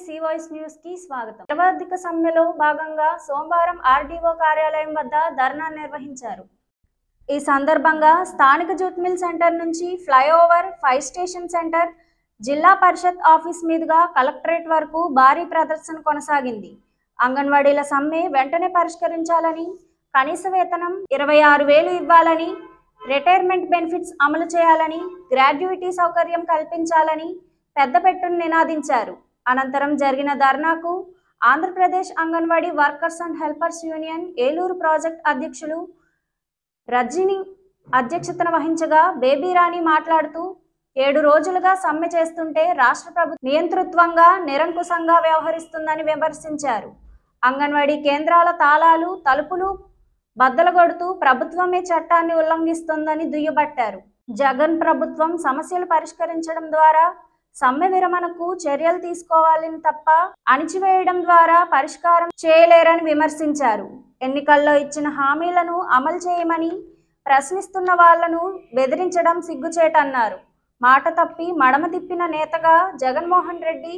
C voice news కి స్వాగతం. నిరవధిక సమ్మెలో భాగంగా సోమవారం ఆర్డీఓ కార్యాలయం వద్ద ధర్నా నిర్వహించారు. ఈ సందర్భంగా స్థానిక జూట్ మిల్ సెంటర్ నుంచి ఫ్లైఓవర్, ఫైర్ స్టేషన్ సెంటర్, జిల్లా పరిషత్ ఆఫీస్ మీదుగా కలెక్టరేట్ వరకు భారీ ప్రదర్శన కొనసాగింది. అంగన్వాడీల సమ్మె వెంటనే పరిష్కరించాలని, కనీస వేతనం 26,000 ఇవ్వాలని, రిటైర్మెంట్ బెనిఫిట్స్ అమలు చేయాలని, గ్రాడ్యుయేటీ సౌకర్యం కల్పించాలని పెద్దపెట్టును నినాదించారు. అనంతరం జరిగిన ధర్నాకు Andhra Pradesh anganwadi workers and helpers union Eluru project అధ్యక్షులు రజని అధ్యక్షతన వహించగా బేబీ రాణి మాట్లాడుతూ 7 రోజులుగా సమ్మె చేస్తుంటే రాష్ట్ర ప్రభుత్వం నియంతృత్వంగా, నిరంకుశంగా వ్యవహరిస్తుందని విమర్శించారు. అంగన్వాడీ కేంద్రాల తాళాలు, తలుపులు బద్దలుగొడుతూ ప్రభుత్వమే చట్టాన్ని ఉల్లంఘిస్తుందని దుయ్యబట్టారు. జగన్ ప్రభుత్వం సమస్యలు పరిష్కరించడం ద్వారా సమ్మె విరమణకు చర్యలు తీసుకోవాలని తప్ప అణిచివేయడం ద్వారా పరిష్కారం చేయలేరని విమర్శించారు. ఎన్నికల్లో ఇచ్చిన హామీలను అమలు చేయమని ప్రశ్నిస్తున్న వాళ్లను బెదిరించడం సిగ్గుచేటన్నారు. మాట తప్పి మడమ తిప్పిన నేతగా జగన్మోహన్ రెడ్డి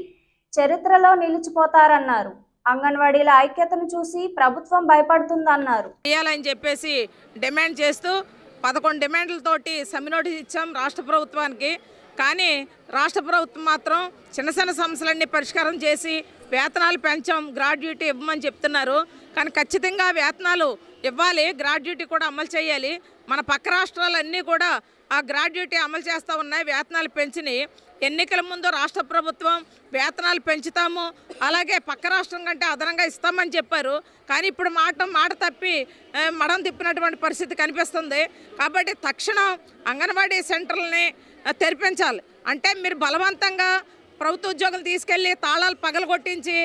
చరిత్రలో నిలిచిపోతారన్నారు. అంగన్వాడీల ఐక్యతను చూసి ప్రభుత్వం భయపడుతుందన్నారు. చేయాలని చెప్పేసి డిమాండ్ చేస్తూ 11 డిమాండ్లతోటి సమ్మె నోటీస్ ఇచ్చాం రాష్ట్ర ప్రభుత్వానికి. కానీ రాష్ట్ర ప్రభుత్వం మాత్రం చిన్న చిన్న సమస్యలన్నీ పరిష్కారం చేసి వేతనాలు పెంచాం, గ్రాడ్యుయేటీ ఇవ్వమని చెప్తున్నారు. కానీ ఖచ్చితంగా వేతనాలు ఇవ్వాలి, గ్రాడ్యుయేటీ కూడా అమలు చేయాలి. మన పక్క రాష్ట్రాలన్నీ కూడా ఆ గ్రాడ్యుయేటీ అమలు చేస్తూ ఉన్నాయి, వేతనాలు పెంచినాయి. ఎన్నికల ముందు రాష్ట్ర ప్రభుత్వం వేతనాలు పెంచుతాము, అలాగే పక్క రాష్ట్రం కంటే అదనంగా ఇస్తామని చెప్పారు. కానీ ఇప్పుడు మాట తప్పి మడం తిప్పినటువంటి పరిస్థితి కనిపిస్తుంది. కాబట్టి తక్షణం అంగన్వాడీ సెంటర్లని తెరిపించాలి. అంటే మీరు బలవంతంగా ప్రభుత్వ ఉద్యోగులు తీసుకెళ్ళి తాళాలు పగలగొట్టించి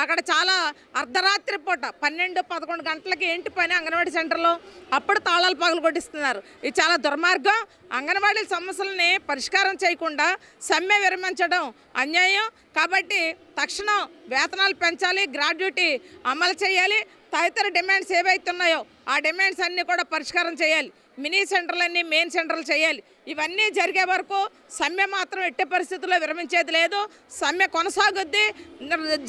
అక్కడ చాలా అర్ధరాత్రి పూట 12-11 గంటలకి ఏంటి పని అంగన్వాడీ సెంటర్లో, అప్పుడు తాళాలు పగలగొట్టిస్తున్నారు. ఇది చాలా దుర్మార్గం. అంగన్వాడీ సమస్యలని పరిష్కారం చేయకుండా సమ్మె విరమించడం అన్యాయం. కాబట్టి తక్షణం వేతనాలు పెంచాలి, గ్రాడ్యుయేటీ అమలు చేయాలి, తదితర డిమాండ్స్ ఏవైతే ఉన్నాయో ఆ డిమాండ్స్ అన్నీ కూడా పరిష్కారం చేయాలి. మినీ సెంటర్లన్నీ మెయిన్ సెంటర్లు చేయాలి. ఇవన్నీ జరిగే వరకు సమ్మె మాత్రం ఎట్టి పరిస్థితుల్లో విరమించేది లేదు. సమ్మె కొనసాగుద్ది.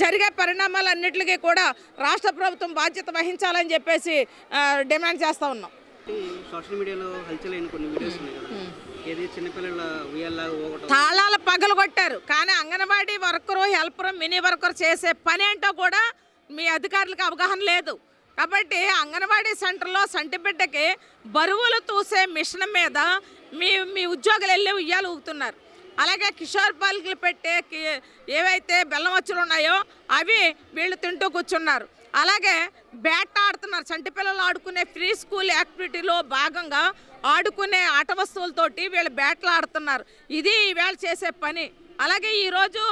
జరిగే పరిణామాలన్నింటికీ కూడా రాష్ట్ర ప్రభుత్వం బాధ్యత వహించాలని చెప్పేసి డిమాండ్ చేస్తూ ఉన్నాం. సోషల్ మీడియాలో హల్చలైన కొన్ని వీడియోస్ ఉన్నాయి కదా, ఏది చిన్నపిల్లల ఉయ్యాలలాగా తాళాలు పగలు కొట్టారు. కానీ anganwadi worker, helper, mini worker చేసే పని ఏంటో కూడా మీ అధికారులకు అవగాహన లేదు. కాబట్టి అంగన్వాడీ సెంటర్లో సంటిబిడ్డకి బరువులు తూసే మిషన్ మీద మీ ఉద్యోగులు వెళ్ళి ఉయ్యాలు ఊగుతున్నారు. అలాగే కిషోర్ పాలకులు పెట్టే ఏవైతే బెల్లం వచ్చులు ఉన్నాయో అవి వీళ్ళు తింటూ కూర్చున్నారు. అలాగే బ్యాట్ ఆడుతున్నారు. చంటి పిల్లలు ఆడుకునే ఫ్రీ స్కూల్ యాక్టివిటీలో భాగంగా ఆడుకునే ఆట వస్తువులతోటి వీళ్ళు బ్యాట్లు ఆడుతున్నారు. ఇది ఈవేళ చేసే పని. అలాగే ఈరోజు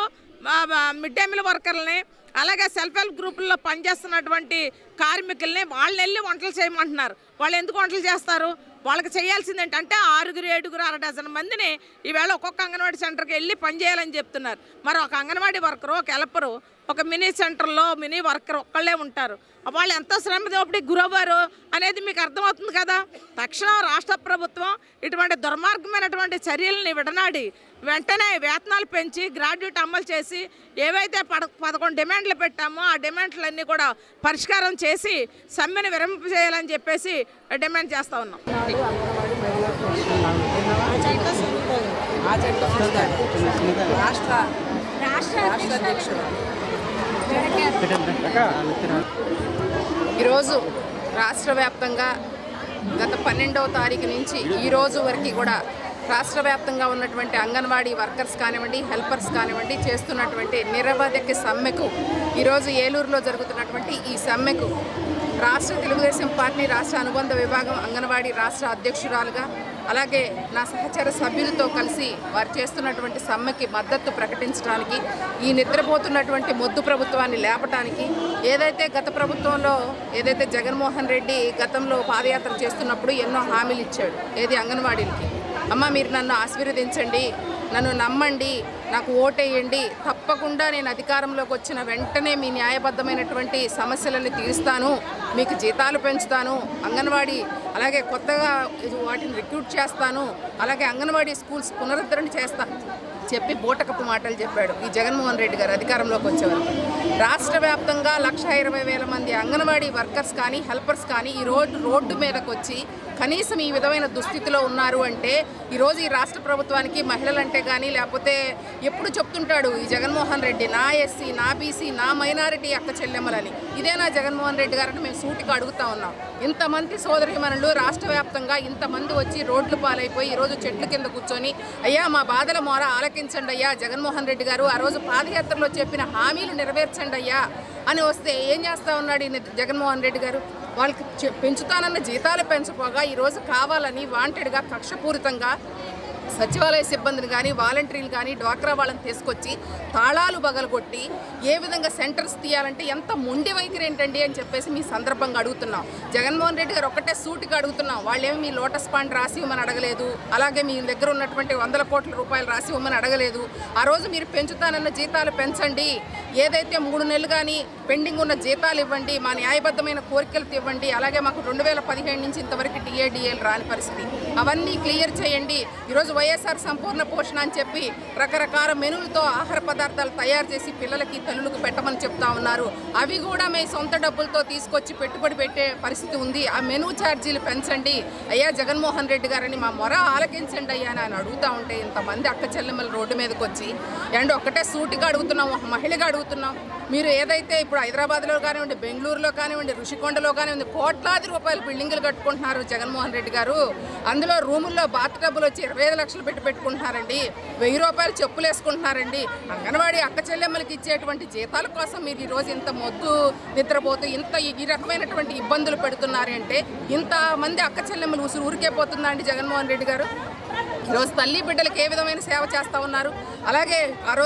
మిడ్ డే మీల్ వర్కర్లని, అలాగే సెల్ఫ్ హెల్ప్ గ్రూపుల్లో పనిచేస్తున్నటువంటి కార్మికుల్ని వాళ్ళని వెళ్ళి వంటలు చేయమంటున్నారు. వాళ్ళు ఎందుకు వంటలు చేస్తారు? వాళ్ళకి చేయాల్సింది ఏంటంటే 6, 7, 6 డజన్ మందిని ఈవేళ ఒక్కొక్క అంగన్వాడీ సెంటర్కి వెళ్ళి పనిచేయాలని చెప్తున్నారు. మరి ఒక అంగన్వాడీ వర్కరు, ఒక హెల్పరు, ఒక మినీ సెంటర్లో మినీ వర్కర్ ఒక్కళ్ళే ఉంటారు. వాళ్ళు ఎంతో శ్రమ దోపిడీకి గురవ్వారు అనేది మీకు అర్థమవుతుంది కదా. తక్షణం రాష్ట్ర ప్రభుత్వం ఇటువంటి దుర్మార్గమైనటువంటి చర్యలని విడనాడి వెంటనే వేతనాలు పెంచి గ్రాడ్యుయేట్ అమలు చేసి ఏవైతే 11 డిమాండ్లు పెట్టామో ఆ డిమాండ్లన్నీ కూడా పరిష్కారం చేసి సమ్మెను విరమింపజేయాలని చెప్పేసి డిమాండ్ చేస్తూ ఉన్నాం. ఈరోజు రాష్ట్ర వ్యాప్తంగా గత 12వ తారీఖు నుంచి ఈ రోజు వరకు కూడా రాష్ట్ర వ్యాప్తంగా ఉన్నటువంటి అంగన్వాడీ వర్కర్స్ కానివ్వండి, హెల్పర్స్ కానివ్వండి చేస్తున్నటువంటి నిరవధిక సమ్మెకు ఈరోజు ఏలూరులో జరుగుతున్నటువంటి ఈ సమ్మెకు రాష్ట్ర తెలుగుదేశం పార్టీ రాష్ట్ర అనుబంధ విభాగం అంగన్వాడీ రాష్ట్ర అధ్యక్షురాలుగా, అలాగే నా సహచర సభ్యులతో కలిసి వారు చేస్తున్నటువంటి సమ్మెకి మద్దతు ప్రకటించడానికి, ఈ నిద్రపోతున్నటువంటి మొద్దు ప్రభుత్వాన్ని లేపటానికి, ఏదైతే గత ప్రభుత్వంలో ఏదైతే జగన్మోహన్ రెడ్డి గతంలో పాదయాత్ర చేస్తున్నప్పుడు ఎన్నో హామీలు ఇచ్చాడు, ఏది అంగన్వాడీలకి, అమ్మ మీరు నన్ను ఆశీర్వదించండి, నన్ను నమ్మండి, నాకు ఓటేయండి, తప్పకుండా నేను అధికారంలోకి వచ్చిన వెంటనే మీ న్యాయబద్ధమైనటువంటి సమస్యలను తీరుస్తాను, మీకు జీతాలు పెంచుతాను, అంగన్వాడీ అలాగే కొత్తగా వాటిని రిక్రూట్ చేస్తాను, అలాగే అంగన్వాడీ స్కూల్స్ పునరుద్ధరణ చెప్పి బూటకపు మాటలు చెప్పాడు ఈ జగన్మోహన్ రెడ్డి గారు అధికారంలోకి వచ్చేవారు. రాష్ట్ర వ్యాప్తంగా 1,20,000 మంది అంగన్వాడీ వర్కర్స్ కానీ హెల్పర్స్ కానీ ఈ రోడ్డు మీదకి వచ్చి కనీసం ఈ విధమైన దుస్థితిలో ఉన్నారు అంటే ఈరోజు ఈ రాష్ట్ర ప్రభుత్వానికి మహిళలంటే కానీ లేకపోతే ఎప్పుడు చెప్తుంటాడు ఈ జగన్మోహన్ రెడ్డి నా ఎస్సీ నా బీసీ నా మైనారిటీ అక్క చెల్లెమ్మలని. ఇదేనా జగన్మోహన్ రెడ్డి గారని మేము సూటిగా అడుగుతా ఉన్నాం. ఇంతమంది సోదరిమణులు రాష్ట్ర వ్యాప్తంగా ఇంతమంది వచ్చి రోడ్లు పాలైపోయి ఈరోజు చెట్ల కింద కూర్చొని అయ్యా మా బాధల మొర ఆలకించండి అయ్యా జగన్మోహన్ రెడ్డి గారు, ఆ రోజు పాదయాత్రలో చెప్పిన హామీలు నెరవేర్చండి అయ్యా అని వస్తే ఏం చేస్తూ ఉన్నాడు ఈ జగన్మోహన్ రెడ్డి గారు? వాళ్ళకి పెంచుతానన్న జీతాలు పెంచపోగా ఈరోజు కావాలని వాంటెడ్గా కక్షపూరితంగా సచివాలయ సిబ్బందిని కానీ వాలంటీర్లు కానీ డ్వాక్రా వాళ్ళని తీసుకొచ్చి తాళాలు బగలగొట్టి ఏ విధంగా సెంటర్స్ తీయాలంటే ఎంత మొండి వైఖరి ఏంటండి అని చెప్పేసి మీ సందర్భంగా అడుగుతున్నాం. జగన్మోహన్ రెడ్డి గారు ఒక్కటే సూటిగా అడుగుతున్నాం. వాళ్ళేమి మీ లోటస్ పాండ్ రాసి ఇవ్వమని అడగలేదు, అలాగే మీ దగ్గర ఉన్నటువంటి 100 కోట్ల రూపాయలు రాసి ఇవ్వమని అడగలేదు. ఆ రోజు మీరు పెంచుతానన్న జీతాలు పెంచండి, ఏదైతే 3 నెలలు కానీ పెండింగ్ ఉన్న జీతాలు ఇవ్వండి, మా న్యాయబద్ధమైన కోరికలు ఇవ్వండి, అలాగే మాకు 2017 నుంచి ఇంతవరకు టీఏడీఏలు రాని పరిస్థితి అవన్నీ క్లియర్ చేయండి. ఈరోజు వైఎస్ఆర్ సంపూర్ణ పోషణ అని చెప్పి రకరకాల మెనూలతో ఆహార పదార్థాలు తయారు చేసి పిల్లలకి తల్లులకు పెట్టమని చెప్తా ఉన్నారు. అవి కూడా మీ సొంత డబ్బులతో తీసుకొచ్చి పెట్టుబడి పెట్టే పరిస్థితి ఉంది. ఆ మెనూ ఛార్జీలు పెంచండి అయ్యా జగన్మోహన్ రెడ్డి గారని మా మొర ఆలకించండి అయ్యా అని అడుగుతూ ఉంటే ఇంతమంది అక్క చెల్లెమ్మలు రోడ్డు మీదకి వచ్చి అండ్ ఒక్కటే సూటిగా అడుగుతున్నాం, ఒక మహిళగా అడుగుతున్నాం. మీరు ఏదైతే ఇప్పుడు హైదరాబాద్లో కానివ్వండి, బెంగళూరులో కానివ్వండి, ఋషికొండలో కానివ్వండి కోట్లాది రూపాయలు బిల్డింగులు కట్టుకుంటున్నారు జగన్మోహన్ రెడ్డి గారు. అందులో రూముల్లో బాత్ టబ్బులు వచ్చి 25 లక్షలు పెట్టుకుంటున్నారండి, 1000 రూపాయలు చెప్పులు వేసుకుంటున్నారండి. అంగన్వాడీ అక్క చెల్లెమ్మలకి ఇచ్చేటువంటి జీతాల కోసం మీరు ఈరోజు ఇంత మొద్దు నిద్రపోతూ ఇంత ఈ రకమైనటువంటి ఇబ్బందులు పెడుతున్నారు అంటే ఇంతమంది అక్క చెల్లెమ్మలు ఉసురు ఊరికే పోతుందా అండి జగన్మోహన్ రెడ్డి గారు? ఈరోజు తల్లి బిడ్డలకు ఏ విధమైన సేవ చేస్తూ ఉన్నారు? అలాగే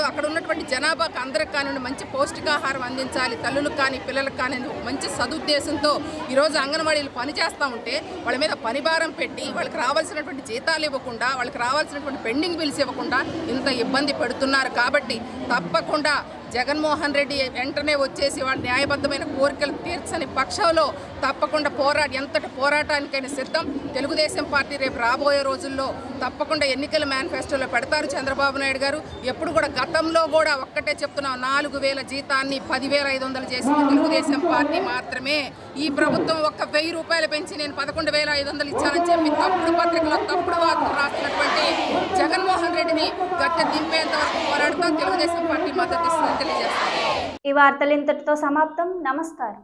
అక్కడ ఉన్నటువంటి జనాభాకు అందరికి కానివ్వండి మంచి పౌష్టికాహారం అందించాలి, తల్లులకు కానీ పిల్లలకు కానీ మంచి సదుద్దేశంతో ఈరోజు అంగన్వాడీలు పనిచేస్తూ ఉంటే వాళ్ళ మీద పని భారం పెట్టి వాళ్ళకి రావాల్సినటువంటి జీతాలు ఇవ్వకుండా, వాళ్ళకి రావాల్సినటువంటి పెండింగ్ బిల్స్ ఇవ్వకుండా ఇంత ఇబ్బంది పెడుతున్నారు. కాబట్టి తప్పకుండా జగన్మోహన్ రెడ్డి వెంటనే వచ్చేసి వాళ్ళ న్యాయబద్ధమైన కోరికలు తీర్చని పక్షంలో తప్పకుండా ఎంతటి పోరాటానికైనా సిద్ధం. తెలుగుదేశం పార్టీ రేపు రాబోయే రోజుల్లో తప్పకుండా ఎన్నికల మేనిఫెస్టోలో పెడతారు చంద్రబాబు నాయుడు గారు. ఎప్పుడు కూడా గతంలో కూడా ఒక్కటే చెప్తున్నాం, 4,000 జీతాన్ని 10,500 చేసిన తెలుగుదేశం పార్టీ మాత్రమే. ఈ ప్రభుత్వం 1,000 రూపాయలు పెంచి నేను 11,500 ఇచ్చానని చెప్పి తప్పుడు పత్రికలో తప్పుడు వార్తలు రాసినటువంటి జగన్మోహన్ రెడ్డిని గట్టె దింపేంత వరకు పోరాడుతూ తెలుగుదేశం పార్టీ మద్దతు ఇస్తుందని తెలియజేస్తారు. ఈ వార్తలు ఇంతటితో సమాప్తం. నమస్కారం.